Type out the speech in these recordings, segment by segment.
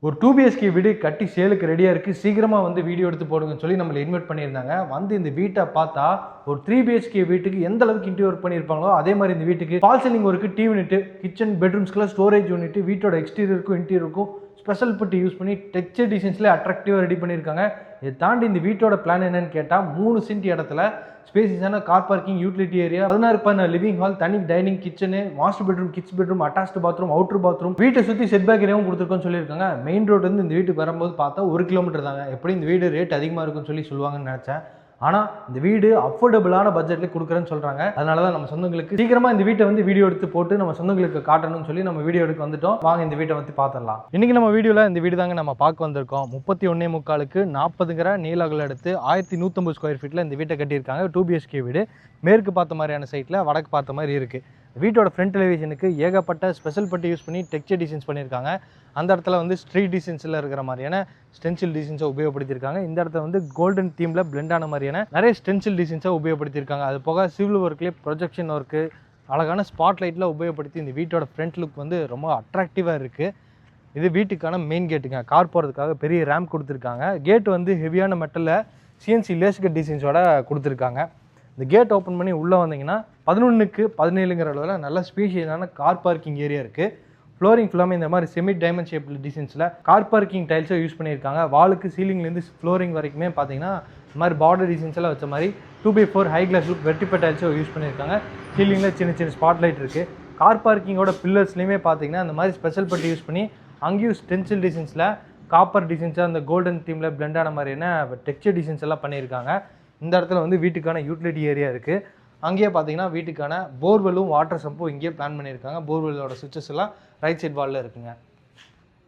ஒரு 2 பிஹெச்கே வீடு கட்டி சேலுக்கு ரெடியாக இருக்குது, சீக்கிரமாக வந்து வீடியோ எடுத்து போடுங்கன்னு சொல்லி நம்மளை இன்வைட் பண்ணியிருந்தாங்க. வந்து இந்த வீட்டை பார்த்தா ஒரு 3 பிஹெச்கே வீட்டுக்கு எந்த அளவுக்கு இன்டீரியர் ஒர்க் பண்ணியிருப்பாங்களோ அதே மாதிரி இந்த வீட்டுக்கு fall ceiling work, TV unit, kitchen பெட்ரூம்ஸ்க்குலாம் ஸ்டோரேஜ் யூனிட், வீட்டோட எக்ஸ்டீரியருக்கும் இன்டீரியருக்கும் ஸ்பெஷல் பட்டி யூஸ் பண்ணி டெக்ஸ்சர் டிசைன்ஸ்லேயே அட்ராக்டிவாக ரெடி பண்ணியிருக்காங்க. இதை தாண்டி இந்த வீட்டோட பிளான் என்னன்னு கேட்டால் 3 சென்ட் இடத்துல ஸ்பேசியஸான car parking, utility area, 16 living hall, தனி dining, kitchen, master bedroom, kids bedroom, attached bathroom, outer bathroom, வீட்டை சுற்றி செட் பேக் ஏரியாவும் கொடுத்துருக்கோன்னு சொல்லியிருக்காங்க. மெயின் ரோடு வந்து இந்த வீட்டுக்கு வரும்போது பார்த்தா 1 கிலோமீட்டர் தாங்க. எப்படி இந்த வீடு ரேட் அதிகமாக இருக்குன்னு சொல்லி சொல்லுவாங்கன்னு நினச்சேன். ஆனால் இந்த வீடு அஃபோர்டபுளான பட்ஜெட்டில் கொடுக்குறேன்னு சொல்கிறாங்க. அதனால தான் நம்ம சொந்தங்களுக்கு சீக்கிரமாக இந்த வீட்டை வந்து வீடியோ எடுத்து போட்டு நம்ம சொந்தங்களுக்கு காட்டணும்னு சொல்லி நம்ம வீடியோ எடுக்க வந்துட்டோம். வாங்க இந்த வீட்டை வந்து பார்த்துடலாம். இன்றைக்கி நம்ம வீடியோவில் இந்த வீடு தாங்க நம்ம பார்க்க வந்திருக்கோம். 31.75க்கு 40 நீள அகலம் எடுத்து 1150 ஸ்கொயர் ஃபீட்டில் இந்த வீட்டை கட்டியிருக்காங்க. 2 பிஹெச்கே வீடு, மேற்கு பார்த்த மாதிரியான சைட்டில் வடக்கு பார்த்த மாதிரி இருக்குது. வீட்டோட ஃப்ரண்ட் எலிவேஷனுக்கு ஏகப்பட்ட ஸ்பெஷல் பட்டி யூஸ் பண்ணி டெக்ஸ்சர் டிசைன்ஸ் பண்ணியிருக்காங்க. அந்த இடத்துல வந்து ஸ்ட்ரீட் டிசைன்ஸில் இருக்கிற மாதிரியான ஸ்டென்சில் டிசைன்ஸை உபயோகப்படுத்தியிருக்காங்க. இந்த இடத்துல வந்து கோல்டன் தீமில் பிளெண்ட் ஆன மாதிரியான நிறைய ஸ்டென்சில் டிசைன்ஸை உபயோகப்படுத்தியிருக்காங்க. அது போக சிவில் ஒர்க்லேயே ப்ரொஜெக்ஷன் ஒர்க்கு, அழகான ஸ்பாட் லைட்டில் உபயோகப்படுத்தி இந்த வீட்டோட ஃப்ரண்ட் லுக் வந்து ரொம்ப அட்ராக்டிவாக இருக்குது. இது வீட்டுக்கான மெயின் கேட்டுங்க. கார் போகிறதுக்காக பெரிய ரேம்ப் கொடுத்துருக்காங்க. கேட் வந்து ஹெவியான மெட்டலில் சிஎன்சி லேஸ்கட் டிசைன்ஸோட கொடுத்துருக்காங்க. இந்த கேட் ஓப்பன் பண்ணி உள்ளே வந்தீங்கன்னா 11க்கு 17ங்கிற அளவில் நல்ல ஸ்பேஷியஸான கார் பார்க்கிங் ஏரியா இருக்குது. ஃப்ளோரிங் ஃபுல்லாமே இந்த மாதிரி செமி டைமண்ட் ஷேப்பில் டிசைன்ஸில் கார் பார்க்கிங் டைல்ஸை யூஸ் பண்ணியிருக்காங்க. வாலுக்கு சீலிங்லேருந்து ஃப்ளோரிங் வரைக்குமே பார்த்தீங்கன்னா இந்த மாதிரி பார்டர் டிசைன்ஸ் எல்லாம் வச்ச மாதிரி 2x4 ஹை கிளாஸ் லுக் வெர்டிஃபை டைல்ஸை யூஸ் பண்ணியிருக்காங்க. சீலிங்கில் சின்ன சின்ன ஸ்பாட் லைட் இருக்குது. கார் பார்க்கிங்கோட பில்லர்ஸ்லையுமே பார்த்தீங்கன்னா இந்த மாதிரி ஸ்பெஷல் பட்டி யூஸ் பண்ணி அங்கேயும் ஸ்டென்சில் டிசைன்ஸில் காப்பர் டிசைன்ஸாக அந்த கோல்டன் தீமில் பிளெண்ட் ஆன மாதிரியான டெக்ஸ்சர் டிசைன்ஸ் எல்லாம் பண்ணியிருக்காங்க. இந்த இடத்துல வந்து வீட்டுக்கான யூட்டிலிட்டி ஏரியா இருக்குது. அங்கேயே பார்த்தீங்கன்னா வீட்டுக்கான போர்வெல்லும் வாட்டர் சம்பும் இங்கேயே பிளான் பண்ணியிருக்காங்க. போர்வெல்லோட சுவிச்சஸ் எல்லாம் ரைட் சைட் வாலில் இருக்குங்க.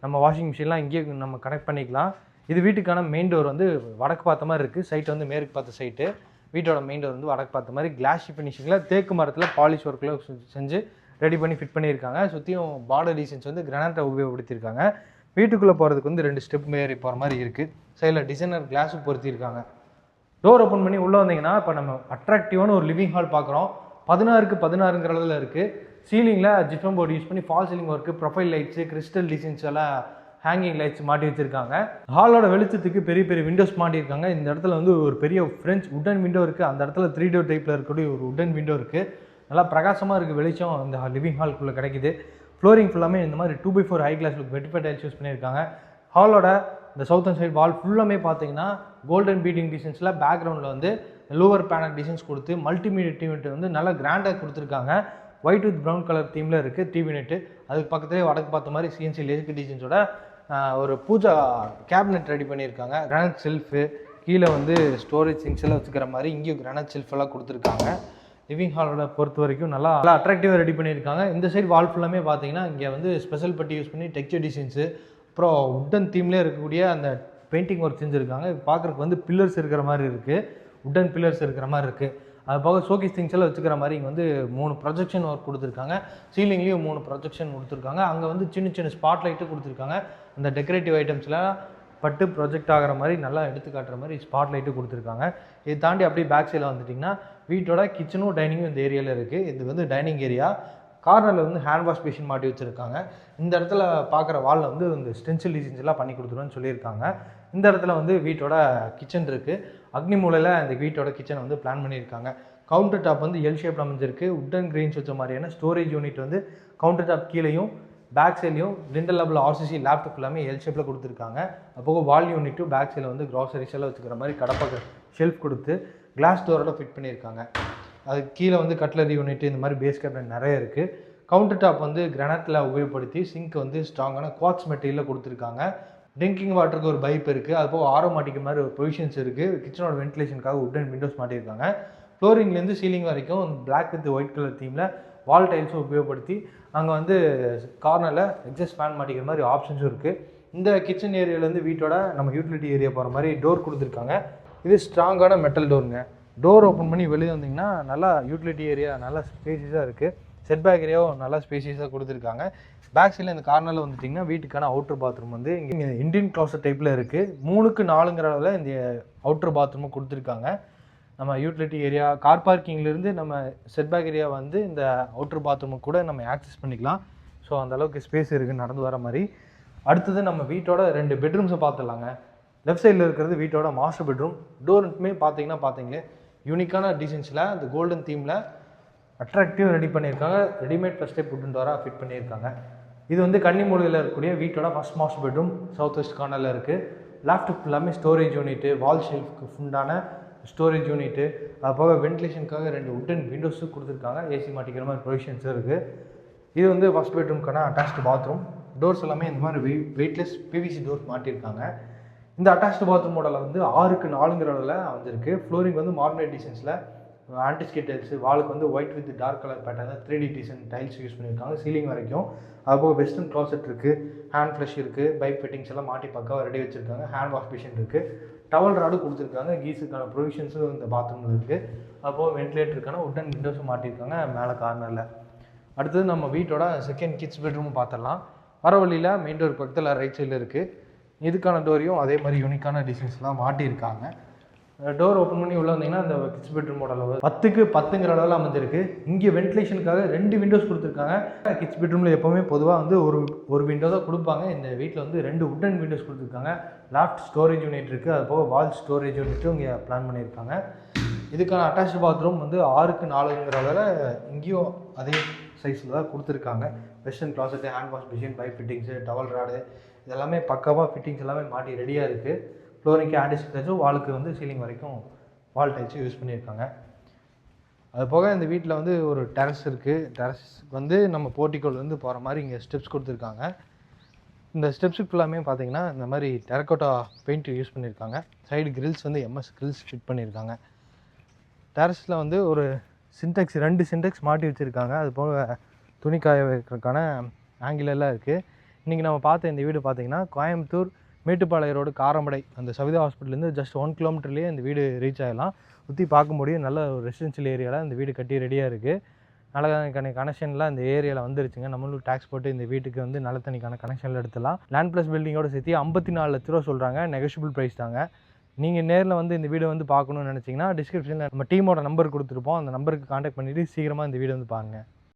நம்ம வாஷிங் மிஷின்லாம் இங்கேயே நம்ம கனெக்ட் பண்ணிக்கலாம். இது வீட்டுக்கான மெயின் டோர் வந்து வடக்கு பார்த்த மாதிரி இருக்குது. சைட் வந்து மேற்கு பார்த்த சைட்டு. வீட்டோட மெயின் டோர் வந்து வடக்கு பார்த்த மாதிரி கிளாஸ் ஃபினிஷிங்கில் தேக்கு மரத்தில் பாலிஷ் ஒர்க்கில் செஞ்சு ரெடி பண்ணி ஃபிட் பண்ணியிருக்காங்க. சுற்றியும் பார்டர் டிசைன்ஸ் வந்து கிரானைட்டை உபயோகப்படுத்தியிருக்காங்க. வீட்டுக்குள்ளே போகிறதுக்கு வந்து 2 ஸ்டெப் ஏறி போகிற மாதிரி இருக்குது. சைடில் டிசைனர் கிளாஸும் பொருத்தியிருக்காங்க. டோர் ஓப்பன் பண்ணி உள்ளே வந்தீங்கன்னா இப்போ நம்ம அட்ராக்டிவான ஒரு லிவிங் ஹால் பார்க்குறோம். 16க்கு 16ங்கிற அளவில் இருக்குது. சீலிங்கில் ஜிப்சம் போர்டு யூஸ் பண்ணி fall ceiling work, profile lights, crystal designs எல்லாம் ஹேங்கிங் லைட்ஸ் மாட்டி வச்சுருக்காங்க. ஹாலோட வெளிச்சத்துக்கு பெரிய பெரிய விண்டோஸ் மாட்டியிருக்காங்க. இந்த இடத்துல வந்து ஒரு பெரிய ஃப்ரெஞ்ச் உட்டன் விண்டோ இருக்குது. அந்த இடத்துல 3 டோர் டைப்பில் இருக்கக்கூடிய ஒரு உட்டன் விண்டோ இருக்குது. நல்லா பிரகாசமாக இருக்குது. வெளிச்சம் இந்த லிவிங் ஹால்குள்ளே கிடைக்குது. ஃப்ளோரிங் ஃபுல்லாமே இந்த மாதிரி 2x4 ஹை கிளாஸ் லுக் வெர்டிஃபை டைல்ஸ் யூஸ் பண்ணியிருக்காங்க. ஹாலோட இந்த சவுத்தன் சைடு வால் ஃபுல்லாமே பார்த்தீங்கன்னா கோல்டன் பீட்டிங் டிசைன்ஸில் பேக்ரவுண்டில் வந்து லோவர் பேனல் டிசைன்ஸ் கொடுத்து மல்டிமீடியா டிவி யூனிட் வந்து நல்லா கிராண்டாக கொடுத்துருக்காங்க. ஒயிட் வித் ப்ரௌன் கலர் தீமில் இருக்குது டிவி யூனிட். அதுக்கு பக்கத்துலேயே வடக்கு பார்த்த மாதிரி சிஎன்சி லேஸ்கட் டிசைன்ஸோட ஒரு பூஜா கேபினெட் ரெடி பண்ணியிருக்காங்க. கிரானைட் செல்ஃபு, கீழே வந்து ஸ்டோரேஜ் திங்ஸ் எல்லாம் வச்சுக்கிற மாதிரி இங்கேயும் கிரானைட் செல்ஃப் எல்லாம் கொடுத்துருக்காங்க. லிவிங் ஹாலோட பொறுத்த வரைக்கும் நல்லா அட்ராக்டிவாக ரெடி பண்ணியிருக்காங்க. இந்த சைடு வால் ஃபுல்லாமே பார்த்தீங்கன்னா இங்கே வந்து ஸ்பெஷல் பட்டி யூஸ் பண்ணி டெக்ஸ்சர் டிசைன்ஸு, அப்புறம் உட்டன் தீம்லேயே இருக்கக்கூடிய அந்த பெயிண்டிங் ஒர்க் செஞ்சுருக்காங்க. பார்க்குறதுக்கு வந்து பில்லர்ஸ் இருக்கிற மாதிரி இருக்குது. உட்டன் பில்லர்ஸ் இருக்கிற மாதிரி இருக்குது. அது போக ஷோகேஸ் திங்ஸ் எல்லாம் வச்சுக்கிற மாதிரி இங்கே வந்து 3 ப்ரொஜெக்ஷன் ஒர்க் கொடுத்துருக்காங்க. சீலிங்லேயும் 3 ப்ரொஜெக்ஷன் கொடுத்துருக்காங்க. அங்கே வந்து சின்ன சின்ன ஸ்பாட் லைட்டு கொடுத்துருக்காங்க. அந்த டெக்கரேட்டிவ் ஐட்டம்ஸ்லாம் பட்டு ப்ரொஜெக்ட் ஆகிற மாதிரி நல்லா எடுத்து காட்டுற மாதிரி ஸ்பாட் லைட்டு கொடுத்துருக்காங்க. இதை தாண்டி அப்படியே பேக் சைடில் வந்துட்டிங்கன்னா வீட்டோட கிச்சனும் டைனிங்கும் இந்த ஏரியாவில் இருக்குது. இது வந்து டைனிங் ஏரியா. கார்னரில் வந்து ஹேண்ட் வாஷ் பேஷன் மாட்டி வச்சுருக்காங்க. இந்த இடத்துல பார்க்குற வாலில் வந்து இந்த ஸ்டென்சில் டிசைன்ஸ் எல்லாம் பண்ணி கொடுத்துருவோன்னு சொல்லியிருக்காங்க. இந்த இடத்துல வந்து வீட்டோட கிச்சன் இருக்குது. அக்னி மூலையில் இந்த வீட்டோட கிச்சனை வந்து பிளான் பண்ணியிருக்காங்க. கவுண்டர் டாப் வந்து எல் ஷேப்பில் அமைஞ்சிருக்கு. உட்டன் கிரெயின்ஸ் வச்ச மாதிரியான ஸ்டோரேஜ் யூனிட் வந்து கவுண்டர் டாப் கீழேயும் பேக் சைட்லையும் டென்டல் லெவலில் ஆர்சிசி லேப்டாப் எல்லாமே எல் ஷேப்பில் கொடுத்துருக்காங்க. அப்போது வால் யூனிட்டும் பேக் சைடில் வந்து க்ராசரிஸ் எல்லாம் வச்சுக்கிற மாதிரி கடப்பாக்க ஷெல்ஃப் கொடுத்து கிளாஸ் டோரோட ஃபிட் பண்ணியிருக்காங்க. அது கீழே வந்து கட்லரி யூனிட் இந்த மாதிரி பேஸ் கேபினட் நிறைய இருக்குது. கவுண்டர் டாப் வந்து கிரானைட்டில் உபயோகப்படுத்தி சிங்க் வந்து ஸ்ட்ராங்கான குவார்ட்ஸ் மெட்டீரியலில் கொடுத்துருக்காங்க. ட்ரிங்கிங் வாட்டருக்கு ஒரு பைப் இருக்குது. அது போக ஆரோமாட்டிக் மாதிரி ஒரு பொசிஷன்ஸ் இருக்குது. கிச்சனோட வென்டிலேஷனுக்காக உட்டன் விண்டோஸ் மாட்டியிருக்காங்க. ஃப்ளோரிங்லேருந்து சீலிங் வரைக்கும் பிளாக் வித் ஒயிட் கலர் தீமில் வால் டைல்ஸும் உபயோகப்படுத்தி அங்கே வந்து கார்னரில் எக்ஸாஸ்ட் ஃபேன் மாட்டிக்கிற மாதிரி ஆப்ஷன்ஸும் இருக்குது. இந்த கிச்சன் ஏரியாவிலேருந்து வீட்டோட நம்ம யூட்டிலிட்டி ஏரியா போகிற மாதிரி டோர் கொடுத்துருக்காங்க. இது ஸ்ட்ராங்கான மெட்டல் டோருங்க. டோர் ஓப்பன் பண்ணி வெளியே வந்தீங்கன்னா நல்லா யூட்டிலிட்டி ஏரியா நல்லா ஸ்பேசியஸாக இருக்குது. செட் பேக் ஏரியாவும் நல்லா ஸ்பேசியஸாக கொடுத்துருக்காங்க. பேக் சைடில் இந்த கார்னரில் வந்துட்டிங்கன்னா வீட்டுக்கான அவுட்டர் பாத்ரூம் வந்து இங்கே இண்டியன் க்ளாசட் டைப்பில் இருக்குது. 3க்கு 4ங்கிற அளவில் இந்த அவுட்டர் பாத்ரூமும் கொடுத்துருக்காங்க. நம்ம யூட்டிலிட்டி ஏரியா, கார் பார்க்கிங்லேருந்து நம்ம செட் பேக் ஏரியா வந்து இந்த அவுட்டர் பாத்ரூமுக்கு கூட நம்ம ஆக்சஸ் பண்ணிக்கலாம். ஸோ அந்தளவுக்கு ஸ்பேஸ் இருக்குது நடந்து வர மாதிரி. அடுத்தது நம்ம வீட்டோட 2 பெட்ரூம்ஸை பார்த்துடலாங்க. லெஃப்ட் சைடில் இருக்கிறது வீட்டோட மாஸ்டர் பெட்ரூம். டோருமே பார்த்தீங்களே யூனிக்கான டிசைன்ஸில் அந்த கோல்டன் தீமில் அட்ராக்டிவ் ரெடி பண்ணியிருக்காங்க. ரெடிமேட் ஃபஸ்ட் டைப் வுட்டன் டோராக ஃபிட் பண்ணியிருக்காங்க. இது வந்து கன்னிமூலையில் இருக்கக்கூடிய வீட்டோட first master bedroom. South west கார்னரில் இருக்குது. லேஃப்ட் ஃபுல்லாமே ஸ்டோரேஜ் யூனிட்டு, வால் ஷெல்ஃப்க்கு ஃபுண்டான ஸ்டோரேஜ் யூனிட்டு, அது போக வென்டிலேஷனுக்காக 2 வுட்டன் விண்டோஸும் கொடுத்துருக்காங்க. ஏசி மாட்டிக்கிற மாதிரி ப்ரொவிஷன்ஸும் இருக்குது. இது வந்து ஃபஸ்ட் பெட்ரூம்க்கான அட்டாச்டு பாத்ரூம். டோர்ஸ் எல்லாமே இந்த மாதிரி வெயிட்லெஸ் பிவிசி டோர்ஸ் மாட்டியிருக்காங்க. இந்த அட்டாச்டு பாத்ரூம் மாடலில் வந்து 6க்கு 4ங்கிற அளவில் வந்துருக்கு. ஃப்ளோரிங் வந்து மார்பிள் டிசைன்ஸில் ஆன்டிஸ்கேட் டைல்ஸு, வாலுக்கு வந்து ஒயிட் வித் டார்க் கலர் பேட்டர்னில் 3D டிசைன் டைல்ஸ் யூஸ் பண்ணியிருக்காங்க சீலிங் வரைக்கும். அதுபோக வெஸ்டர்ன் க்ளாசெட் இருக்குது, ஹேண்ட் ஃப்ளஷ் இருக்குது, பைப் ஃபிட்டிங்ஸ் எல்லாம் மாட்டி பக்காவாக ரெடி வச்சுருக்காங்க. ஹேண்ட் வாஷ் மிஷின் இருக்குது, டவல் ராடு கொடுத்துருக்காங்க. கீஸுக்கான ப்ரொவிஷன்ஸும் இந்த பாத்ரூமில் இருக்குது. அதுபோக வென்டிலேட்டருக்கான வுட்டன் விண்டோஸும் மாட்டியிருக்காங்க மேலே கார்னரில். அடுத்தது நம்ம வீட்டோட செகண்ட் கிட்ஸ் பெட்ரூம் பார்த்துடலாம். வர வழியில் மெயின் டோர் பக்கத்தில் ரைட் சைடில் இருக்குது. இதுக்கான டோரையும் அதே மாதிரி யூனிக்கான டிசைன்ஸ்லாம் மாட்டியிருக்காங்க. டோர் ஓப்பன் பண்ணி உள்ளே வந்தீங்கன்னா அந்த கிட்ஸ் பெட்ரூம் மாடல் 10க்கு 10ங்கிற அளவில் அமைஞ்சிருக்கு. இங்கே வென்டிலேஷனுக்காக 2 விண்டோஸ் கொடுத்துருக்காங்க. கிட்ஸ் பெட்ரூமில் எப்போவுமே பொதுவாக வந்து ஒரு விண்டோ தான் கொடுப்பாங்க. இந்த வீட்டில் வந்து 2 வுட்டன் விண்டோஸ் கொடுத்துருக்காங்க. லாஃப்ட் ஸ்டோரேஜ் யூனிட் இருக்குது, அது போக வால் ஸ்டோரேஜ் யூனிட்டும் இங்கே பிளான் பண்ணியிருக்காங்க. இதுக்கான அட்டாச்டு பாத்ரூம் வந்து 6க்கு 4ங்கிற அளவில் இங்கேயும் அதே சைஸில் தான் கொடுத்துருக்காங்க. Western closet, hand wash machine, pipe fittings, towel rod இதெல்லாமே பக்காவாக ஃபிட்டிங்ஸ் எல்லாமே மாட்டி ரெடியாக இருக்குது. ஃப்ளோரிங்க்கு ஆன்டிஸ்கேட் டைல்ஸும், வாலுக்கு வந்து சீலிங் வரைக்கும் வால் டைல்ஸும் யூஸ் பண்ணியிருக்காங்க. அது போக இந்த வீட்டில் வந்து ஒரு டெரஸ் இருக்குது. டெரஸ்க்கு வந்து நம்ம போர்ட்டிகோலேருந்து போகிற மாதிரி இங்கே ஸ்டெப்ஸ் கொடுத்துருக்காங்க. இந்த ஸ்டெப்ஸுக்கு ஃபுல்லாமே பார்த்தீங்கன்னா இந்த மாதிரி டெரக்கோட்டா பெயிண்ட் யூஸ் பண்ணியிருக்காங்க. சைடு கிரில்ஸ் வந்து எம்எஸ் கிரில்ஸ் ஃபிட் பண்ணியிருக்காங்க. டெரஸில் வந்து ஒரு சின்டெக்ஸ் 2 சின்டெக்ஸ் மாட்டி வச்சுருக்காங்க. அது போக துணி காய வைக்கிறதுக்கான ஆங்கிள் எல்லாம் இருக்குது. இன்றைக்கி நம்ம பார்த்த இந்த வீடு பார்த்திங்கன்னா கோயம்புத்தூர் மேட்டுப்பாளையம் ரோடு காரமடை அந்த சவிதா ஹாஸ்பிட்டல்லேருந்து ஜஸ்ட் 1 கிலோமீட்டர்லேயே இந்த வீடு ரீச் ஆகலாம். சுற்றி பார்க்க முடியும். நல்ல ஒரு ரெசிடென்ஷியல் ஏரியாவில் இந்த வீடு கட்டி ரெடியாக இருக்குது. நல்ல கனெக்ஷன்லாம் இந்த ஏரியாவில் வந்துருச்சுங்க. நம்மளும் டேக்ஸ் போட்டு இந்த வீட்டுக்கு வந்து நல்ல தண்ணிக்கான கனெக்ஷனில் எடுத்துலாம். லேண்ட் ப்ளஸ் பில்டிங்கோட சேர்த்து 54 லட்ச ரூபா சொல்கிறாங்க. நெகோஷியபிள் ப்ரைஸ் தாங்க. நீங்கள் நேரில் வந்து இந்த வீடு வந்து பார்க்கணுன்னு நினச்சிங்கன்னா டிஸ்கிரிப்ஷனில் நம்ம டீமோட நம்பர் கொடுத்துருப்போம். அந்த நம்பருக்கு கான்டாக்ட் பண்ணிவிட்டு சீக்கிரமாக இந்த வீடு வந்து பாருங்கள்.